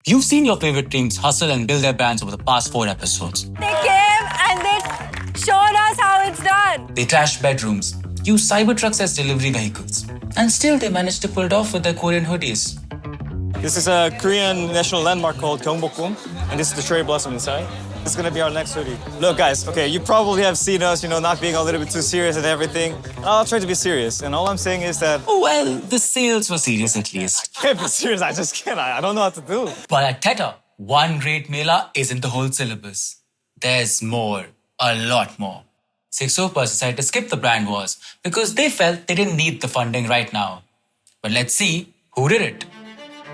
You've seen your favorite teams hustle and build their brands over the past 4 episodes. They came and they showed us how it's done. They trashed bedrooms, used cyber trucks as delivery vehicles, and still they managed to pull it off with their Korean hoodies. This is a Korean national landmark called Gyeongbokgung, and this is the cherry blossom inside. This is gonna be our next hoodie. Look, guys, okay, you probably have seen us, not being a little bit too serious and everything. I'll try to be serious, and all I'm saying is that... Oh, well, the sales were serious at least. I can't be serious, I just can't. I don't know what to do. But at Tetr, one great mela isn't the whole syllabus. There's more, a lot more. Six soapers decided to skip the brand wars because they felt they didn't need the funding right now. But let's see who did it.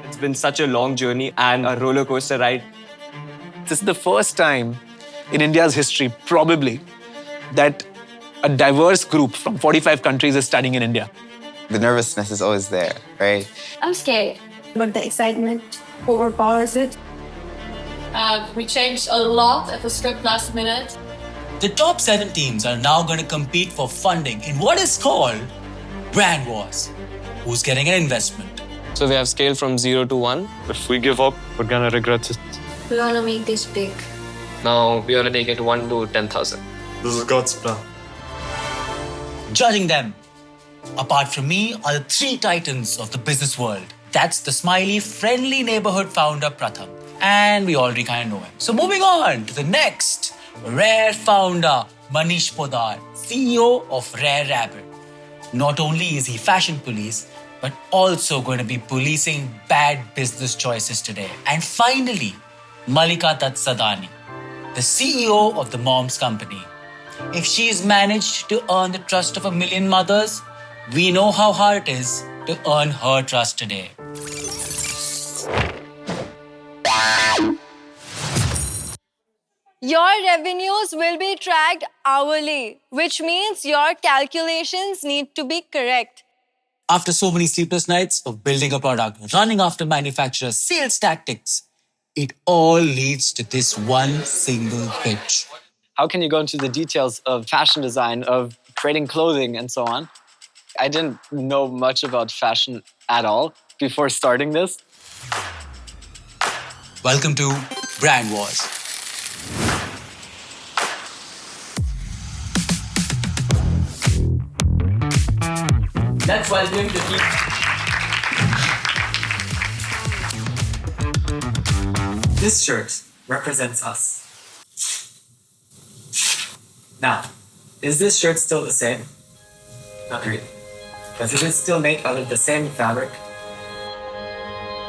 It's been such a long journey and a roller coaster ride. This is the first time in India's history, probably, that a diverse group from 45 countries is studying in India. The nervousness is always there, right? I'm scared, but the excitement overpowers it. We changed a lot at the script last minute. The top 7 teams are now going to compete for funding in what is called Brand Wars. Who's getting an investment? So we have scaled from 0 to 1. If we give up, we're gonna regret it. We want to make this big. Now we want to take it 1 to 10,000. This is God's plan. Judging them, apart from me, are the 3 titans of the business world. That's the smiley, friendly neighborhood founder Pratham. And we already kind of know him. So moving on to the next rare founder, Manish Podar, CEO of Rare Rabbit. Not only is he fashion police, but also going to be policing bad business choices today. And finally, Malika Sadani, the CEO of the Moms Company. If she's managed to earn the trust of 1 million mothers, we know how hard it is to earn her trust today. Your revenues will be tracked hourly, which means your calculations need to be correct. After so many sleepless nights of building a product, running after manufacturers, sales tactics, it all leads to this one single pitch. How can you go into the details of fashion design, of creating clothing and so on? I didn't know much about fashion at all before starting this. Welcome to Brand Wars. That's why I'm going to keep... This shirt represents us. Now, is this shirt still the same? Not really. But is it still made out of the same fabric?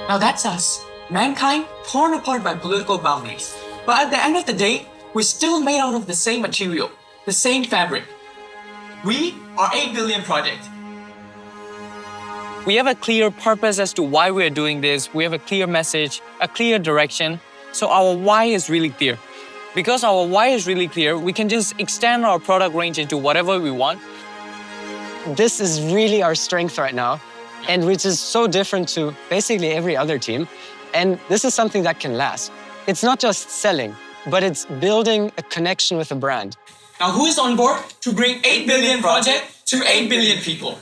Now that's us. Mankind torn apart by political boundaries. But at the end of the day, we're still made out of the same material, the same fabric. We are 8 Billion Project. We have a clear purpose as to why we're doing this. We have a clear message, a clear direction. So our why is really clear. Because our why is really clear, we can just extend our product range into whatever we want. This is really our strength right now, and which is so different to basically every other team. And this is something that can last. It's not just selling, but it's building a connection with a brand. Now who is on board to bring 8 Billion Project to 8 billion people?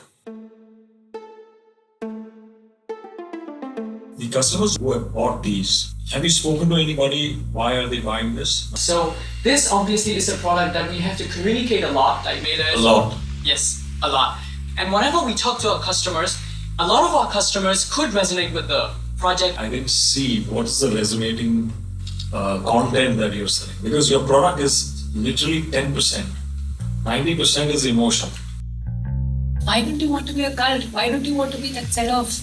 The customers who have bought these, have you spoken to anybody? Why are they buying this? So this obviously is a product that we have to communicate a lot. Like A lot. Yes, a lot. And whenever we talk to our customers, a lot of our customers could resonate with the project. I didn't see what is the resonating content that you're selling, because your product is literally 10%. 90% is emotion. Why don't you want to be a cult? Why don't you want to be that set of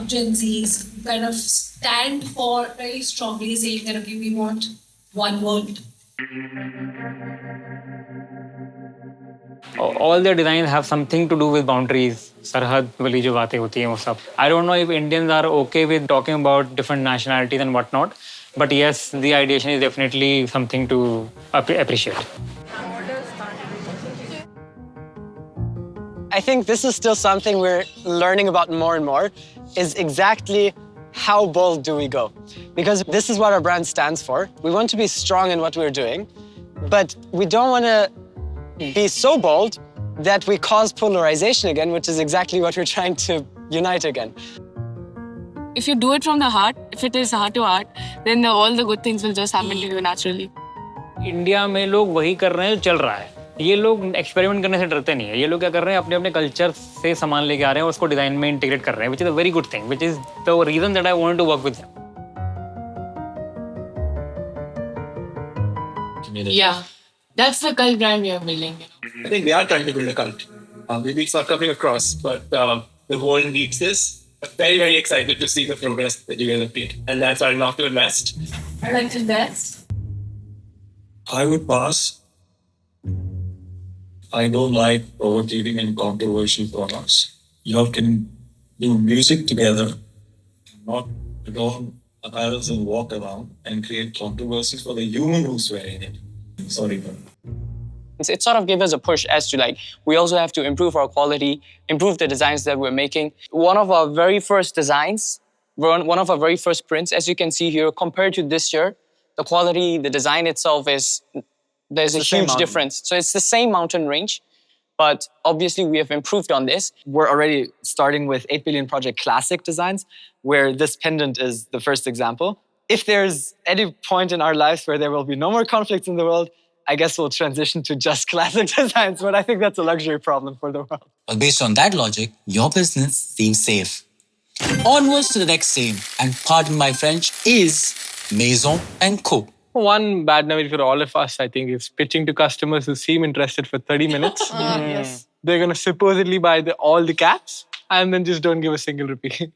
Gen Zs kind of stand for very strongly saying that, okay, we want one world? All their designs have something to do with boundaries. Sarhad wali jo baatein hoti hain wo sab. I don't know if Indians are okay with talking about different nationalities and whatnot, but yes, the ideation is definitely something to appreciate. I think this is still something we're learning about more and more, is exactly how bold do we go? Because this is what our brand stands for. We want to be strong in what we're doing, but we don't want to be so bold that we cause polarization again, which is exactly what we're trying to unite again. if you do it from the heart, if it is heart to heart, then all the good things will just happen to you naturally. India में लोग वही कर रहे हैं जो चल रहा है. ये लोग एक्सपेरिमेंट करने से डरते नहीं है. ये लोग क्या कर रहे हैं, अपने अपने कल्चर से सामान लेके आ रहे हैं और उसको डिजाइन में इंटीग्रेट कर रहे हैं, which is a very good thing, which is the reason that I wanted to work with them. Yeah, that's the cult brand we are building. I think we are trying to build a cult. Maybe it's not coming across, but the world needs this. I'm very, very excited to see the progress that you guys have made. And that's why I'm not to invest. I like to invest. I would pass. I don't like overachieving and controversial products. You all can do music together, not adorn apparels and walk around and create controversies for the human who's wearing it. Sorry, but It sort of gave us a push as to like, we also have to improve our quality, improve the designs that we're making. One of our very first designs, one of our very first prints, as you can see here, compared to this year, the quality, the design itself there's a huge difference. So it's the same mountain range, but obviously we have improved on this. We're already starting with 8 Billion Project classic designs, where this pendant is the first example. If there's any point in our lives where there will be no more conflicts in the world, I guess we'll transition to just classic designs, but I think that's a luxury problem for the world. Well, based on that logic, your business seems safe. Onwards to the next scene, and pardon my French, is Maison Co. One bad memory for all of us, I think, is pitching to customers who seem interested for 30 minutes. Yes. They're going to supposedly buy all the caps and then just don't give a single rupee.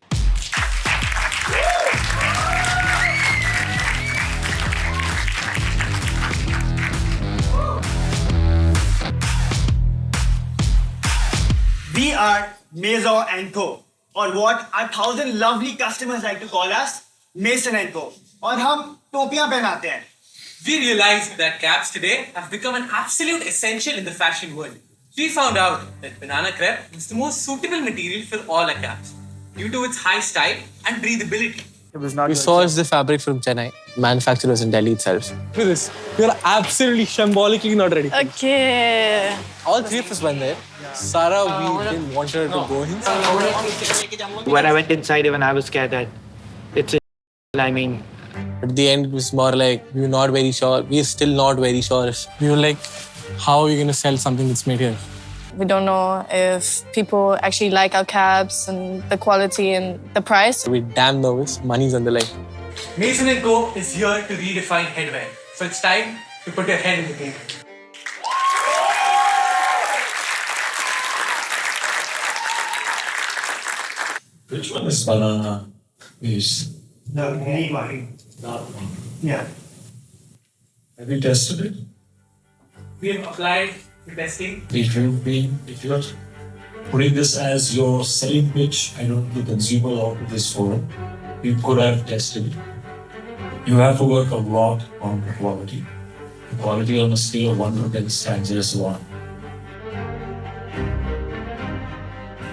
We are Maison Co, or what our 1,000 lovely customers like to call us, Mason Co. और हम टोपियां पहनाते हैं. We realized that caps today have become an absolute essential in the fashion world. We found out that banana crepe is the most suitable material for all our caps due to its high style and breathability. We sourced the fabric from Chennai. Manufacturers in Delhi itself. Look at this. You're absolutely symbolically not ready. Okay. All three of us went there. Sarah, we didn't want her to go in. When I went inside, even I was scared that it's I mean. At the end, it was more like, we were not very sure. We are still not very sure. We were like, how are you going to sell something that's made here? We don't know if people actually like our caps and the quality and the price. We're damn nervous. Money's on the line. Maison Co is here to redefine headwear. So it's time to put your head in the game. which one is banana? Is The green one. that one? Yeah. Have you tested it? We have applied the testing. If you're putting this as your selling pitch, I don't know, the consumer out of this forum, you could have tested it. You have to work a lot on the quality. The quality on a scale of 1 to 10 stands as 1.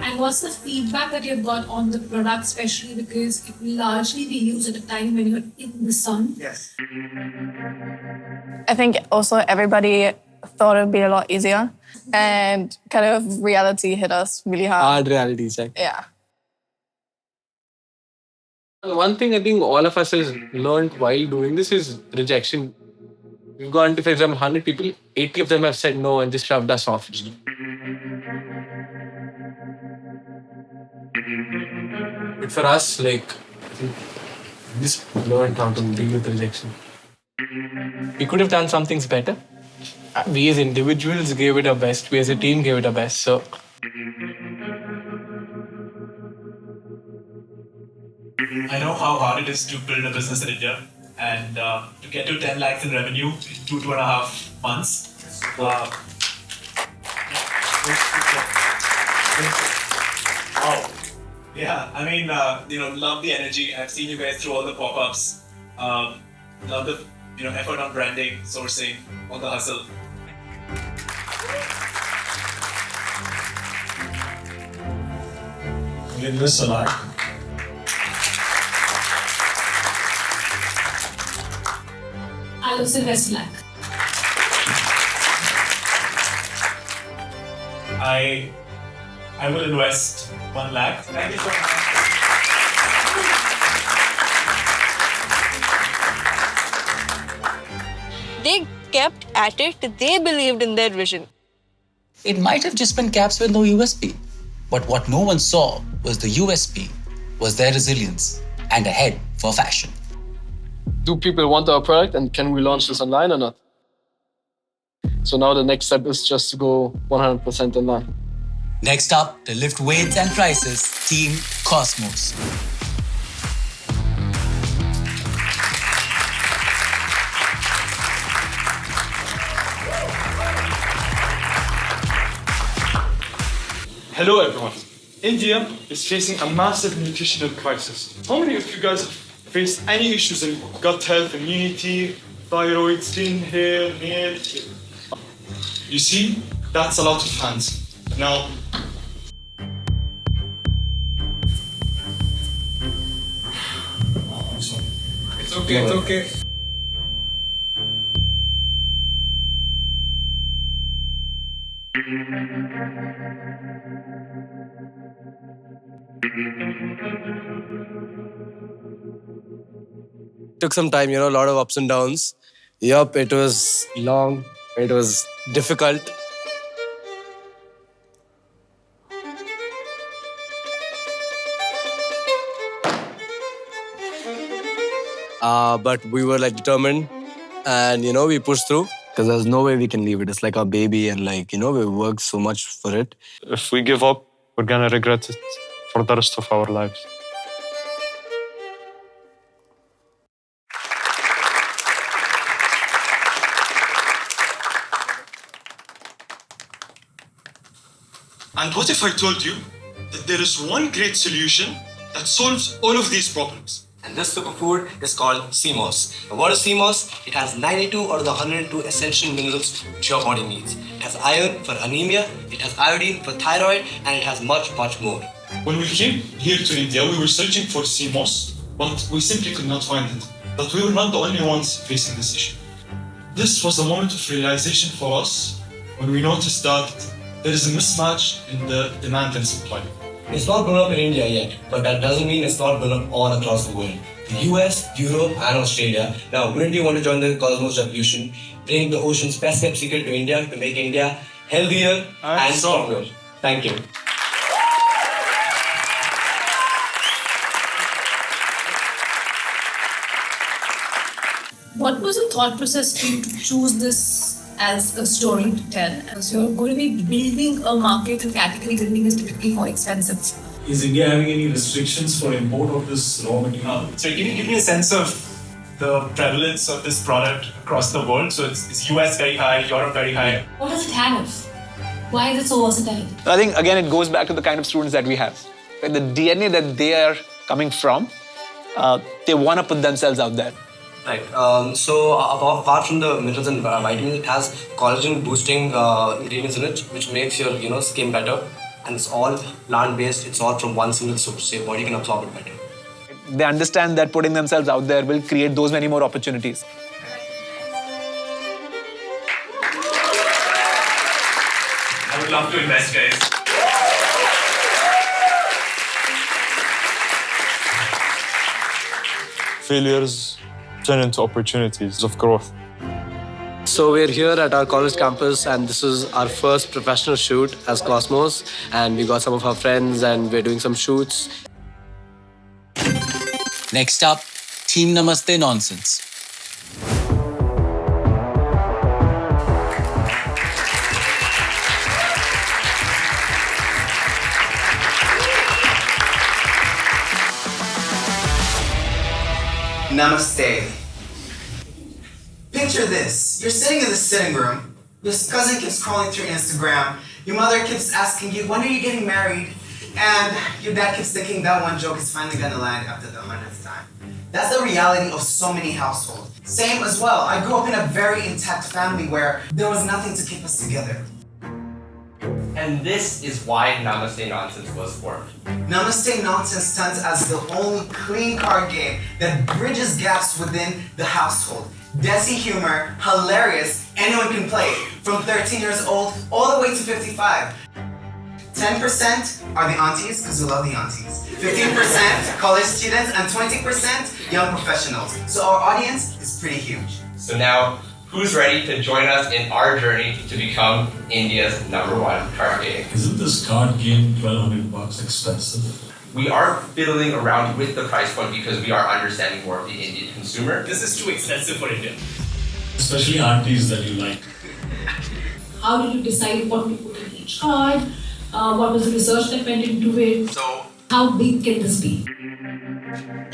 And what's the feedback that you've got on the product, especially because it will largely be used at a time when you're in the sun? Yes. I think also everybody thought it would be a lot easier, and kind of reality hit us really hard. Hard reality check. Yeah. One thing I think all of us has learned while doing this is rejection. We've gone to, for example, 100 people, 80 of them have said no and just shoved us off. But for us, like, I think we just learned how to deal with rejection. We could have done some things better. We as individuals gave it our best. We as a team gave it our best. So I know how hard it is to build a business in India and to get to 10 lakhs in revenue in 2.5 months. Wow. Yeah, I mean, love the energy. I've seen you guys through all the pop-ups. Love the effort on branding, sourcing, all the hustle. You miss a lot. I also invest lakh. I will invest 1 lakh. Thank you so much. They kept at it. They believed in their vision. It might have just been caps with no USP. But what no one saw was the USP, was their resilience and a head for fashion. Do people want our product and can we launch this online or not? So now the next step is just to go 100% online. Next up, to lift weights and prices, Team Cosmos. Hello everyone. India is facing a massive nutritional crisis. How many of you guys have faced any issues in gut health, immunity, thyroid, skin, hair, nails? You see, that's a lot of hands. Now, It's okay, it's okay. Took some time, a lot of ups and downs. Yup, it was long, it was difficult. But we were determined and we pushed through. Because there's no way we can leave it. It's like our baby and we worked so much for it. if we give up, we're gonna regret it for the rest of our lives. And what if I told you that there is one great solution that solves all of these problems? And this superfood is called CMOS. And what is CMOS? It has 92 out of the 102 essential minerals which your body needs. It has iron for anemia, it has iodine for thyroid, and it has much, much more. When we came here to India, we were searching for CMOS, but we simply could not find it. But we were not the only ones facing this issue. This was a moment of realization for us when we noticed that there is a mismatch in the demand and supply. It's not grown up in India yet, but that doesn't mean it's not grown up all across the world. The US, Europe, and Australia. Now, wouldn't you want to join the Cosmos Revolution? Bring the ocean's best kept secret to India to make India healthier and stronger. Thank you. What was the thought process for you to choose this as a story to tell? So you're going to be building a market, and category building is typically more expensive. Is India having any restrictions for import of this raw material? So give me a sense of the prevalence of this product across the world. So it's US very high, Europe very high. What does it have? Why is it so versatile? I think, again, it goes back to the kind of students that we have. Right? The DNA that they are coming from, they want to put themselves out there. Right. So apart from the minerals and vitamins, it has collagen boosting ingredients in it, which makes your skin better. And it's all plant-based. It's all from one single source, so your body can absorb it better. They understand that putting themselves out there will create those many more opportunities. I would love to invest, guys. Failures turn into opportunities of growth. So we're here at our college campus and this is our first professional shoot as Cosmos, and we got some of our friends and we're doing some shoots. Next up, Team Namaste Nonsense. Namaste. Picture this. You're sitting in the sitting room. Your cousin keeps scrolling through Instagram. Your mother keeps asking you, when are you getting married? And your dad keeps thinking that one joke is finally gonna land after the 100th time. That's the reality of so many households. Same as well. I grew up in a very intact family where there was nothing to keep us together. And this is why Namaste Nonsense was formed. Namaste Nonsense stands as the only clean card game that bridges gaps within the household. Desi humor, hilarious, anyone can play, from 13 years old all the way to 55. 10% are the aunties, because we love the aunties. 15% college students, and 20% young professionals. So our audience is pretty huge. So now, Who's ready to join us in our journey to become India's #1 card game? Isn't this card game $1,200 expensive? We are fiddling around with the price point because we are understanding more of the Indian consumer. This is too expensive for India. Especially aunties that you like. How did you decide what to put in each card? What was the research that went into it? So, how big can this be?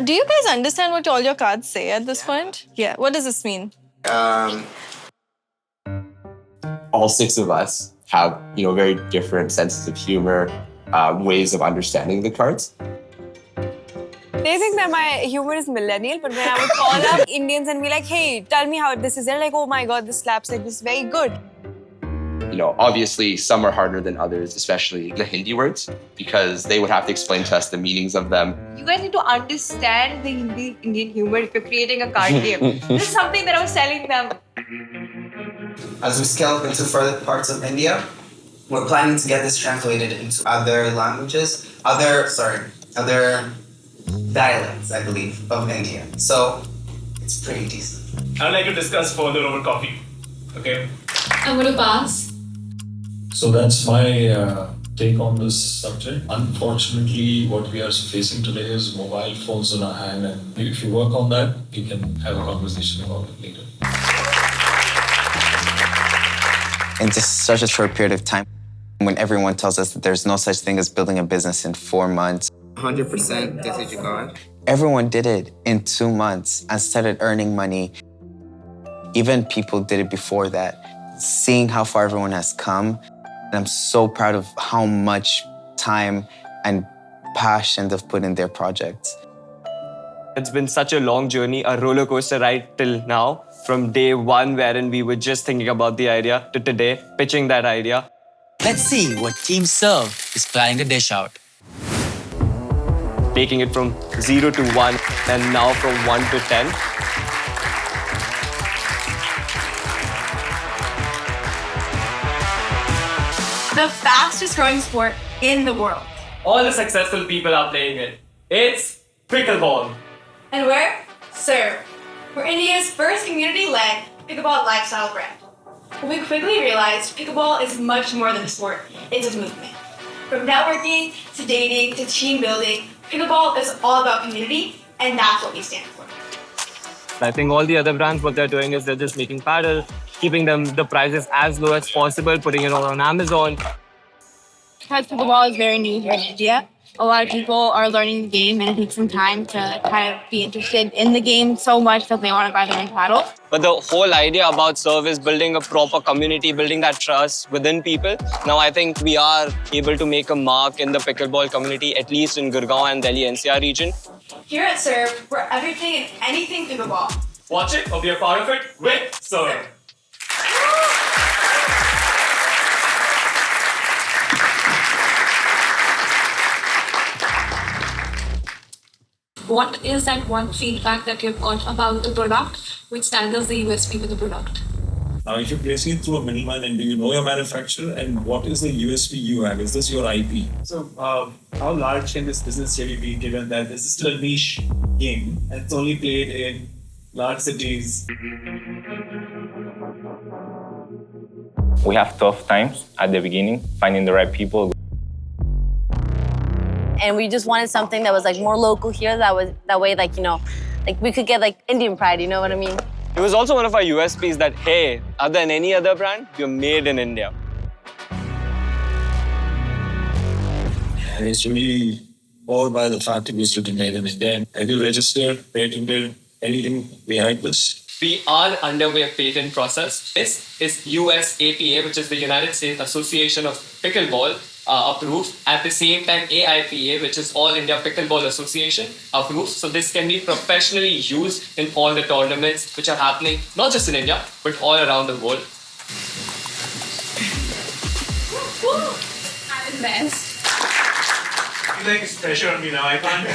Do you guys understand what all your cards say at this point? Yeah. What does this mean? All 6 of us have, very different senses of humor, ways of understanding the cards. They think that my humor is millennial, but when I would call up Indians and be like, hey, tell me how this is, they're like, oh my God, this slaps, like, this is very good. Obviously some are harder than others, especially the Hindi words, because they would have to explain to us the meanings of them. You guys need to understand the Indian humor if you're creating a card game. This is something that I was telling them. As we scale up into further parts of India, we're planning to get this translated into other languages, other dialects, I believe, of India. So it's pretty decent. I'd like to discuss further over coffee. Okay? I'm going to pass. So that's my take on this subject. Unfortunately, what we are facing today is mobile phones in our hand, and if you work on that, we can have a conversation about it later. In just such a short period of time, when everyone tells us that there's no such thing as building a business in 4 months. 100% this is your God. Everyone did it in 2 months and started earning money. Even people did it before that. Seeing how far everyone has come, and I'm so proud of how much time and passion they've put in their projects. It's been such a long journey, a roller coaster ride till now. From day one, wherein we were just thinking about the idea, to today, pitching that idea. Let's see what Team Serve is planning to dish out. Taking it from 0 to 1, and now from 1 to 10. The fastest growing sport in the world. All the successful people are playing it. It's pickleball. And where? Serve. We're India's first community-led pickleball lifestyle brand. But we quickly realized pickleball is much more than a sport. It's a movement. From networking to dating to team building, pickleball is all about community, and that's what we stand for. I think all the other brands, what they're doing is they're just making paddle, keeping them the prices as low as possible, putting it all on Amazon. Because pickleball is very new here in India, a lot of people are learning the game, and it takes some time to kind of be interested in the game so much that they want to buy their own paddle. But the whole idea about Serve is building a proper community, building that trust within people. Now I think we are able to make a mark in the pickleball community, at least in Gurgaon and Delhi NCR region. Here at Serve, we're everything and anything pickleball. Watch it or be a part of it with Serve. What is that one feedback that you've got about the product which stands as the USP for the product? Now, if you're placing it through a middleman, and do you know your manufacturer, and what is the USP you have? Is this your IP? So, how large can this business really be, given that this is still a niche game and it's only played in large cities? We have tough times at the beginning, finding the right people. And we just wanted something that was like more local here. That way, like we could get like Indian pride. You know what I mean? It was also one of our USPs that, hey, other than any other brand, you're made in India. And it's really all by the fact that we should be made in India. Have you registered, patented, anything behind this? We are underway a patent process. This is USAPA, which is the United States Association of Pickleball, approved. At the same time, AIPA, which is All India Pickleball Association, approved. So this can be professionally used in all the tournaments which are happening, not just in India, but all around the world. I'm impressed. I feel like it's pressure on me now. I can't.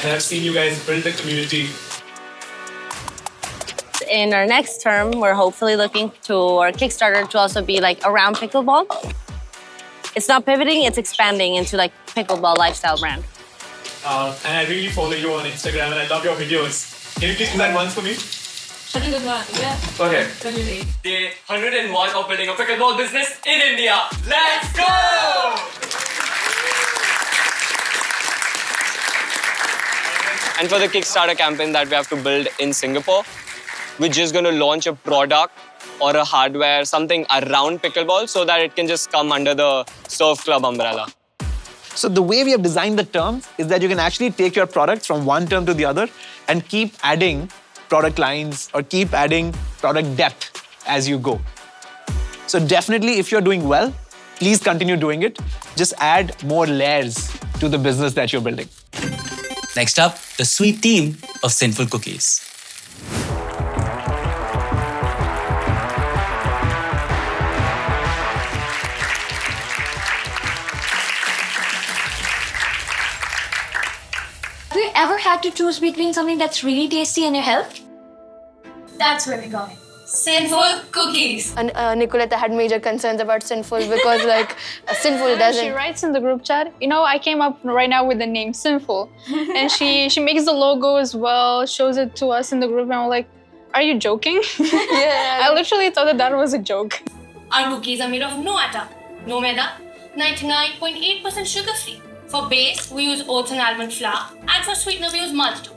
And I've seen you guys build the community. In our next term, we're hopefully looking to our Kickstarter to also be like around pickleball. It's not pivoting, it's expanding into like pickleball lifestyle brand. and I really follow you on Instagram and I love your videos. Can you please do that once for me? Such a good one. Yeah. Okay. Definitely. Day 101 of building a pickleball business in India. Let's go! And for the Kickstarter campaign that we have to build in Singapore, we're just going to launch a product or a hardware, something around pickleball so that it can just come under the Surf Club umbrella. So the way we have designed the terms is that you can actually take your products from one term to the other and keep adding product lines or keep adding product depth as you go. So definitely, if you're doing well, please continue doing it. Just add more layers to the business that you're building. Next up, the sweet team of Sinful Cookies. Have you ever had to choose between something that's really tasty and your health? That's where we're going. Sinful Cookies. And Nicoletta had major concerns about Sinful because Sinful doesn't... She writes in the group chat, I came up right now with the name Sinful. And she makes the logo as well, shows it to us in the group, and we're like, are you joking? Yeah. I literally thought that was a joke. Our cookies are made of no atta, no maida, 99.8% sugar-free. For base, we use oats and almond flour, and for sweetener, we use malt too.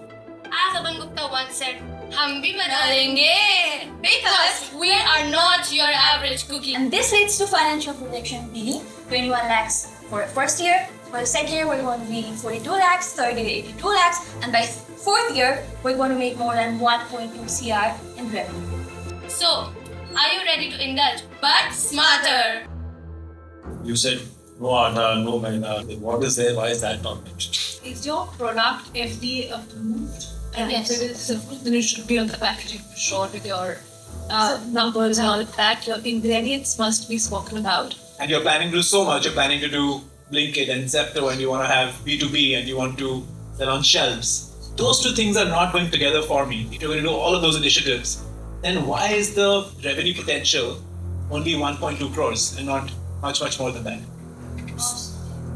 As Aban Gupta once said, "Hum bhi bana lenge," because we are not your average cookie. And this leads to financial protection, Bedi. 21 lakhs for the first year. For the second year, we're going to be 42 lakhs, third year, 82 lakhs, and by fourth year, we're going to make more than 1.2 CR in revenue. So, are you ready to indulge, but smarter? You said no atta, no maida. What is there? Why is that not mentioned? Is your product FDA approved? And Yes. if it is approved, then it should be on the packaging for sure with your numbers and all of that. Your ingredients must be spoken about. And you're planning to do so much. You're planning to do Blinkit and Zepto, and you want to have B2B, and you want to sell on shelves. Those two things are not going together for me. If you're going to do all of those initiatives, then why is the revenue potential only 1.2 crores and not much, much more than that?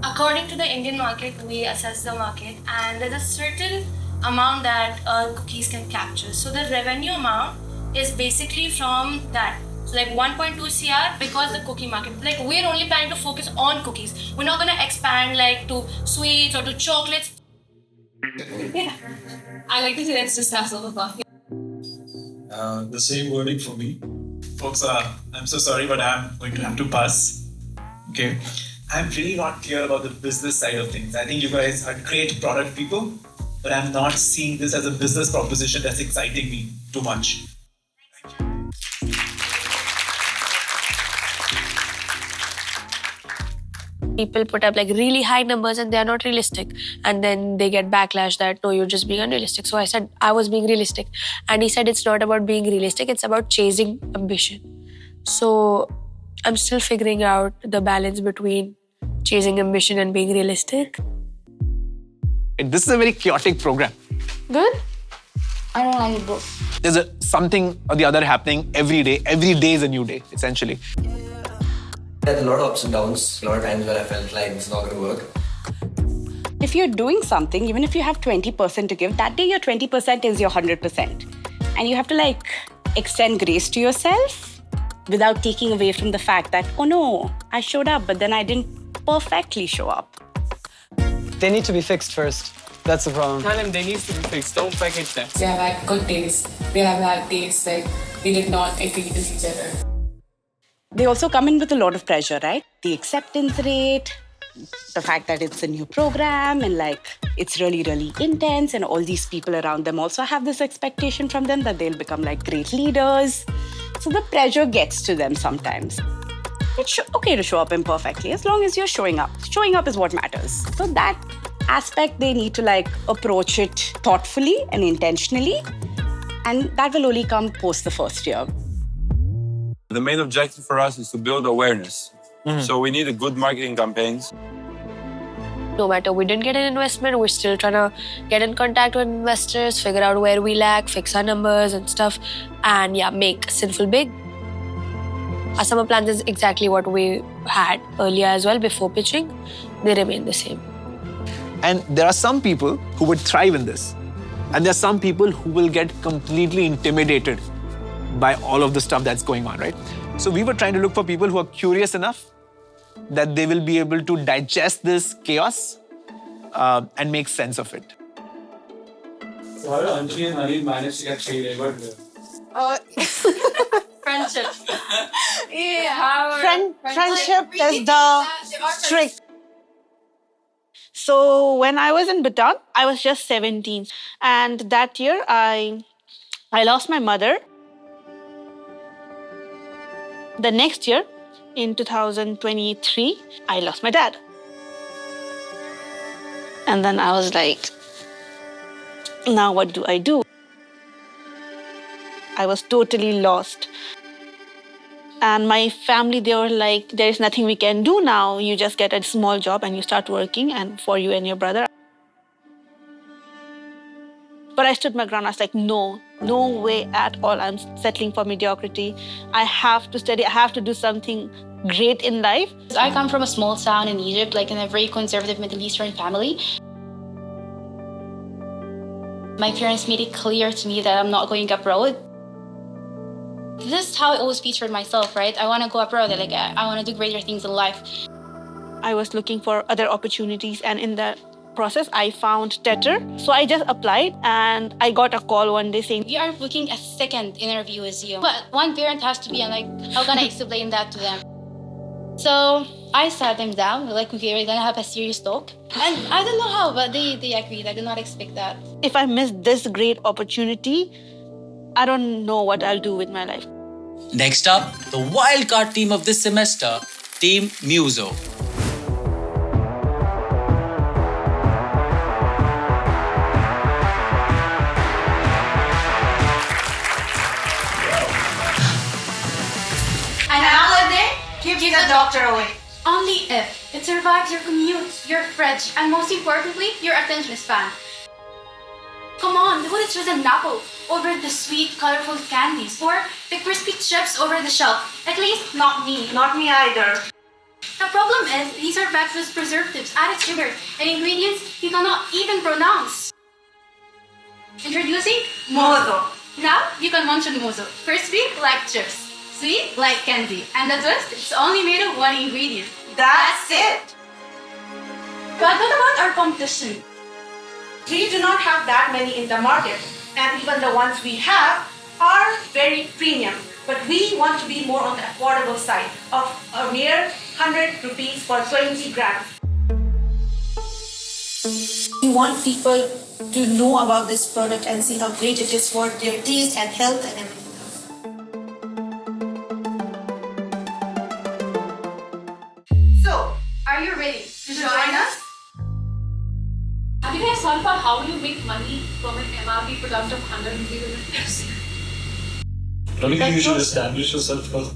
According to the Indian market, we assess the market, and there's a certain amount that cookies can capture. So the revenue amount is basically from that. So like 1.2 CR because the cookie market. Like we're only planning to focus on cookies. We're not gonna expand like to sweets or to chocolates. Yeah. I like to say let's just have some coffee. The same wording for me. Folks, I'm so sorry, but I'm going to have to pass. Okay. I'm really not clear about the business side of things. I think you guys are great product people, but I'm not seeing this as a business proposition that's exciting me too much. People put up really high numbers and they are not realistic. And then they get backlash that, no, you're just being unrealistic. So I said, I was being realistic. And he said, it's not about being realistic, it's about chasing ambition. So I'm still figuring out the balance between chasing ambition and being realistic. This is a very chaotic program. Good? I don't like it, bro. There's something or the other happening every day. Every day is a new day, essentially. There's a lot of ups and downs, a lot of times where I felt like it's not going to work. If you're doing something, even if you have 20% to give, that day your 20% is your 100%. And you have to extend grace to yourself without taking away from the fact that, oh no, I showed up, but then I didn't perfectly show up. They need to be fixed first. That's the problem. Tell them they need to be fixed. Don't package them. They have had good days. They have had days we did not agree with each other. They also come in with a lot of pressure, right? The acceptance rate, the fact that it's a new program and it's really, really intense, and all these people around them also have this expectation from them that they'll become great leaders. So the pressure gets to them sometimes. It's okay to show up imperfectly as long as you're showing up. Showing up is what matters. So that aspect, they need to approach it thoughtfully and intentionally. And that will only come post the first year. The main objective for us is to build awareness. So we need a good marketing campaigns. No matter we didn't get an investment, we're still trying to get in contact with investors, figure out where we lack, fix our numbers and stuff, and make Sinful big. Our summer plans is exactly what we had earlier as well before pitching. They remain the same. And there are some people who would thrive in this. And there are some people who will get completely intimidated by all of the stuff that's going on, right? So we were trying to look for people who are curious enough that they will be able to digest this chaos and make sense of it. So how did Anjali and Anil manage to get paid ever here? Friendship. Friendship is the trick. So when I was in Bhutan, I was just 17. And that year, I lost my mother. The next year, in 2023, I lost my dad. And then I was like, now what do I do? I was totally lost. And my family, they were like, there is nothing we can do now. You just get a small job and you start working, and for you and your brother. But I stood my ground. I was like, no way at all. I'm settling for mediocrity. I have to study. I have to do something great in life. I come from a small town in Egypt, like in a very conservative Middle Eastern family. My parents made it clear to me that I'm not going abroad. This is how I always pictured myself, right? I want to go abroad. Like, I want to do greater things in life. I was looking for other opportunities, and in that process, I found Tetr. So I just applied, and I got a call one day saying, we are booking a second interview with you. But one parent has to be, and like, how can I explain that to them? So I sat them down, like, okay, we're going to have a serious talk. And I don't know how, but they agreed. I did not expect that. If I miss this great opportunity, I don't know what I'll do with my life. Next up, the wildcard team of this semester, Team Muzo. And holiday keeps the doctor away. Only if it survives your commute, your fridge, and most importantly, your attention span. Come on, who would choose an apple over the sweet, colorful candies or the crispy chips over the shelf? At least not me. Not me either. The problem is these are packed with preservatives, added sugar, and ingredients you cannot even pronounce. Introducing Muzo. Now you can munch on Muzo. Crispy like chips, sweet like candy, and the twist, it's only made of one ingredient. That's it. But what about our competition? We do not have that many in the market, and even the ones we have are very premium. But we want to be more on the affordable side of a mere 100 rupees for 20 grams. We want people to know about this product and see how great it is for their taste and health and everything else. So, are you ready to join us? Have you guys thought about how you make money from an MRP product of 100 rupees? Don't you think you should establish yourself first?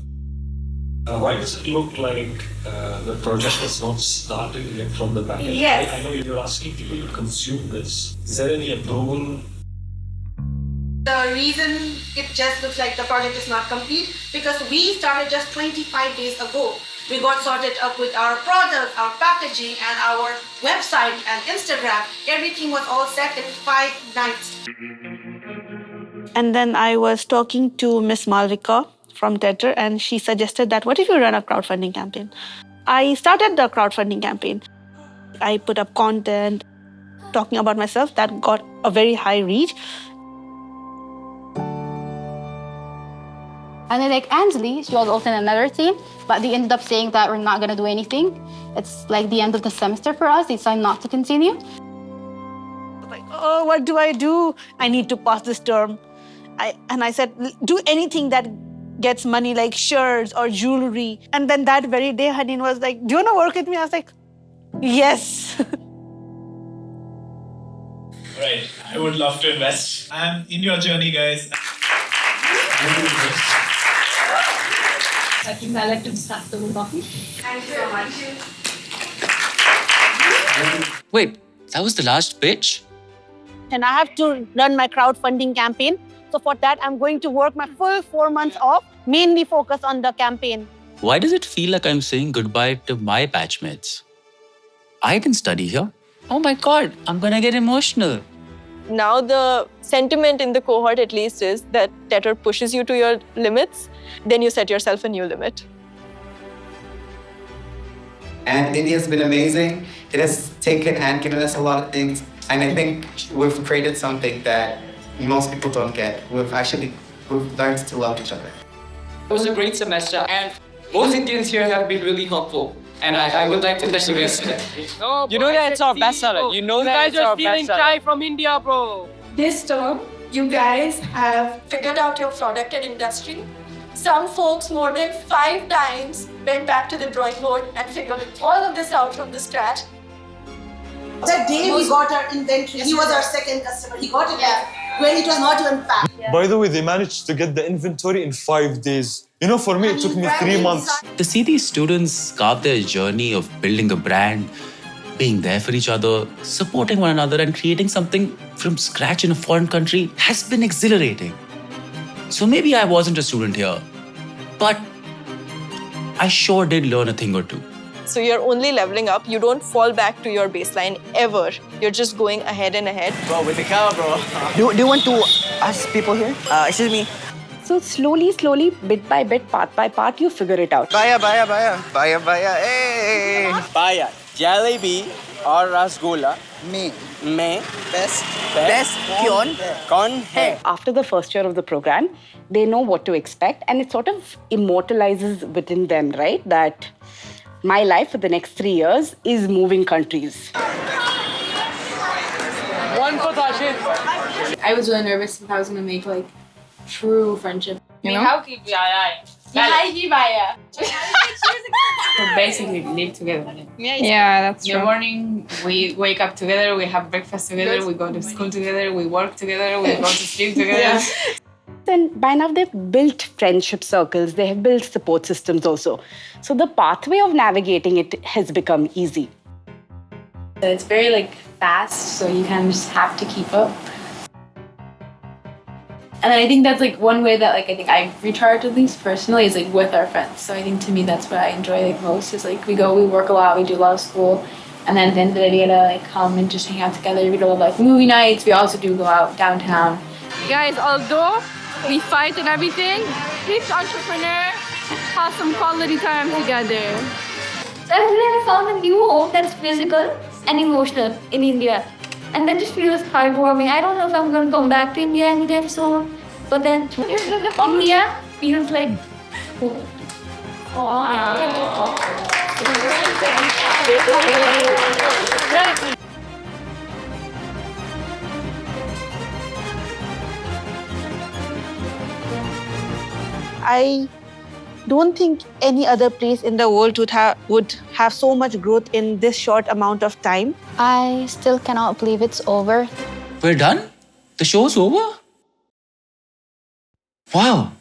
Why does it look like the project has not started yet from the back end? Yes. I know you're asking people to consume this. Is there any approval? The reason it just looks like the project is not complete because we started just 25 days ago. We got sorted up with our product, our packaging, and our website and Instagram. Everything was all set in 5 nights. And then I was talking to Miss Malvika from Tetr, and she suggested that, what if you run a crowdfunding campaign? I started the crowdfunding campaign. I put up content talking about myself that got a very high reach. And then like Anjali, she was also in another team, but they ended up saying that we're not going to do anything. It's like the end of the semester for us. They decided not to continue. Like, oh, what do? I need to pass this term. I said, do anything that gets money, like shirts or jewelry. And then that very day, Hanin was like, do you want to work with me? I was like, yes. Right, I would love to invest. I'm in your journey, guys. I think I like to start the coffee. Thank you so much. Wait, that was the last pitch? And I have to run my crowdfunding campaign. So for that, I'm going to work my full 4 months off, mainly focus on the campaign. Why does it feel like I'm saying goodbye to my batchmates? I didn't study here. Oh my God, I'm gonna get emotional. Now the sentiment in the cohort at least is that Tetr pushes you to your limits, then you set yourself a new limit. And India's been amazing. It has taken and given us a lot of things. And I think we've created something that most people don't get. We've learned to love each other. It was a great semester, and most Indians here have been really helpful. And I would like to thank you guys. You know that it's our bestseller. You know that it's our bestseller. You guys are stealing chai from India, bro. This term, you guys have figured out your product and industry. Some folks more than 5 times went back to the drawing board and figured all of this out from the scratch. That day we got our inventory, he was our second customer. He got it when it was not even packed. By the way, they managed to get the inventory in 5 days. You know, for me, it took me 3 months. To see these students carve their journey of building a brand, being there for each other, supporting one another, and creating something from scratch in a foreign country has been exhilarating. So maybe I wasn't a student here, but I sure did learn a thing or two. So you're only leveling up. You don't fall back to your baseline ever. You're just going ahead and ahead. Bro, with the camera, bro. Do you want to ask people here? Excuse me. So slowly, bit by bit, part by part, you figure it out. Baya, hey! Baya, jalebi or rasgulla? Me. Best Kaun hai. After the first year of the program, they know what to expect, and it sort of immortalizes within them, right? That my life for the next 3 years is moving countries. One for Tashin. I was really nervous if I was gonna make like true friendship. You know? So basically live together. Yeah, that's true. In the morning, we wake up together, we have breakfast together, we go to school together, we work together, we go to sleep together. And by now they've built friendship circles, they have built support systems also. So the pathway of navigating it has become easy. It's very like fast, so you kind of just have to keep up. And I think that's like one way that like I think I recharge at least personally is like with our friends. So I think to me that's what I enjoy like most is like we work a lot, we do a lot of school, and then at the end of the day we get to like come and just hang out together. We do a lot of like movie nights. We also do go out downtown. Guys, although we fight and everything, each entrepreneur has some quality time together. So I really found a new home that's physical and emotional in India. And that just feels heartwarming. I don't know if I'm going to come back to India anytime soon. But then India feels like... I don't think any other place in the world would have so much growth in this short amount of time. I still cannot believe it's over. We're done? The show's over? Wow.